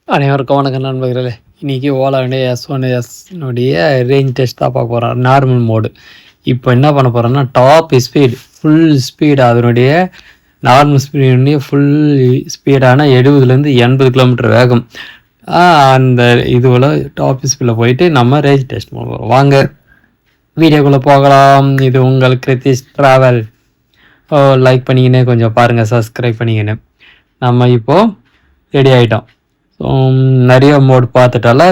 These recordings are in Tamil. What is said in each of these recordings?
அனைவருக்கும் வணக்கம் நண்பர்களே. இன்றைக்கி ஓலாவுடைய S1 ரேஞ்ச் டெஸ்ட் தான் பார்க்க போகிறோம். Normal mode. இப்போ என்ன பண்ண போகிறோன்னா டாப் ஸ்பீடு ஃபுல் ஸ்பீடு அதனுடைய நார்மல் ஸ்பீடுடைய ஃபுல் ஸ்பீடான 70லேருந்து 80 கிலோமீட்டர் வேகம் அந்த இதுவில் டாப் ஸ்பீடில் போயிட்டு நம்ம ரேஞ்ச் டெஸ்ட் பண்ண போகிறோம். வாங்க வீடியோக்குள்ளே போகலாம். இது உங்கள் கிருத்திஷ் ட்ராவல். லைக் பண்ணிக்கினே கொஞ்சம் பாருங்கள், சப்ஸ்கிரைப் பண்ணிக்கினே. நம்ம இப்போது ரெடி ஆகிட்டோம். நிறைய மோடு பார்த்துட்டால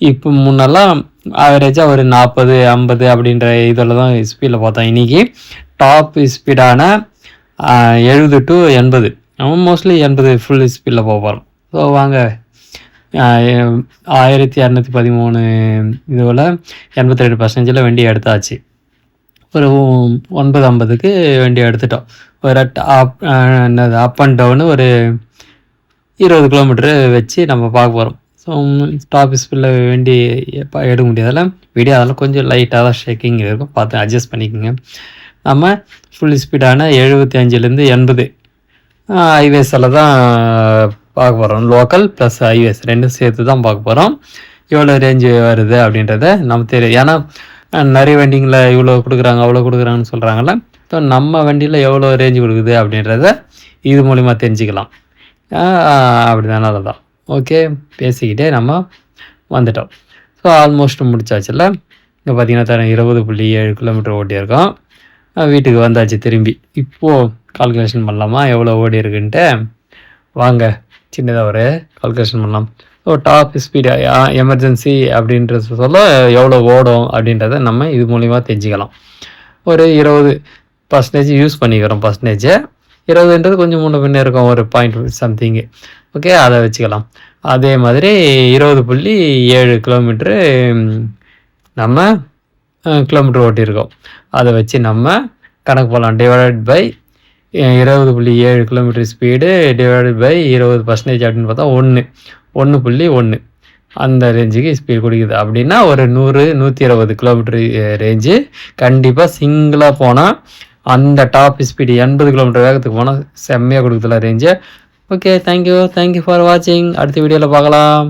இப்போ முன்னெல்லாம் ஆவரேஜாக ஒரு 40-50 அப்படின்ற இதில் தான் ஸ்பீடில் பார்த்தோம். இன்றைக்கி டாப் ஸ்பீடான 70 to 80, நம்ம மோஸ்ட்லி 80 ஃபுல் ஸ்பீடில் போக போகிறோம். ஸோ வாங்க 1213 இதுவில் 82% வண்டி எடுத்தாச்சு. ஒரு 9:50க்கு வண்டி எடுத்துட்டோம். ஒரு அப் அண்ட் டவுனு ஒரு 20 கிலோமீட்டரு வச்சு நம்ம பார்க்க போகிறோம். ஸோ டாப் ஸ்பீடில் வண்டி எடுக்க முடியாதால வீடியோ அதெல்லாம் கொஞ்சம் லைட்டாக தான் ஷேக்கிங் இருக்கும், பார்த்து அட்ஜஸ்ட் பண்ணிக்கோங்க. நம்ம ஃபுல் ஸ்பீடான 75லேருந்து 80 ஹைவேஸில் தான் பார்க்க போகிறோம். லோக்கல் ப்ளஸ் ஹைவேஸ் ரெண்டும் சேர்த்து தான் பார்க்க போகிறோம். எவ்வளோ ரேஞ்சு வருது அப்படின்றத நம்ம தெரியும். ஏன்னா நிறைய வண்டிங்களில் இவ்வளோ கொடுக்குறாங்க அவ்வளோ கொடுக்குறாங்கன்னு சொல்கிறாங்கல்ல. ஸோ நம்ம வண்டியில் எவ்வளோ ரேஞ்சு கொடுக்குது அப்படின்றத இது மூலிமா தெரிஞ்சுக்கலாம். அப்படி தானே தான். ஓகே, பேசிக்கிட்டே நம்ம வந்துட்டோம். ஸோ ஆல்மோஸ்ட் முடிச்சாச்சுல்ல. இங்கே பார்த்தீங்கன்னா 20.7 கிலோமீட்டர் ஓட்டியிருக்கோம். வீட்டுக்கு வந்தாச்சு திரும்பி. இப்போது கால்குலேஷன் பண்ணலாமா எவ்வளோ ஓடி இருக்குன்ட்டு? வாங்க சின்னதாக ஒரு கால்குலேஷன் பண்ணலாம். ஸோ டாப் ஸ்பீடு எமர்ஜென்சி அப்படின்றது சொல்ல எவ்வளோ ஓடும் அப்படின்றத நம்ம இது மூலிமா தெரிஞ்சுக்கலாம். ஒரு 20% யூஸ் பண்ணிக்கிறோம். பர்சன்டேஜை 20ன்றது கொஞ்சம் முன்ன பின்ன இருக்கும், ஒரு பாயிண்ட் சம்திங்கு. ஓகே, அதை வச்சுக்கலாம். அதே மாதிரி 20.7 கிலோமீட்ரு நம்ம கிலோமீட்டர் ஓட்டியிருக்கோம். அதை வச்சு நம்ம கணக்கு போகலாம். Divided by 20.7 kilometre speed divided by 20% அப்படின்னு பார்த்தா 1.1 அந்த ரேஞ்சுக்கு ஸ்பீடு கொடுக்குது. அப்படின்னா ஒரு 100-120 கிலோமீட்டர் ரேஞ்சு கண்டிப்பாக சிங்கிளாக போனால் அந்த டாப் ஸ்பீடு 80 கிலோமீட்டர் வேகத்துக்கு போனால் செம்மையாக கொடுக்குதுல ரேஞ்சு. ஓகே, தேங்க்யூ ஃபார் வாட்சிங். அடுத்த வீடியோவில் பார்க்கலாம்.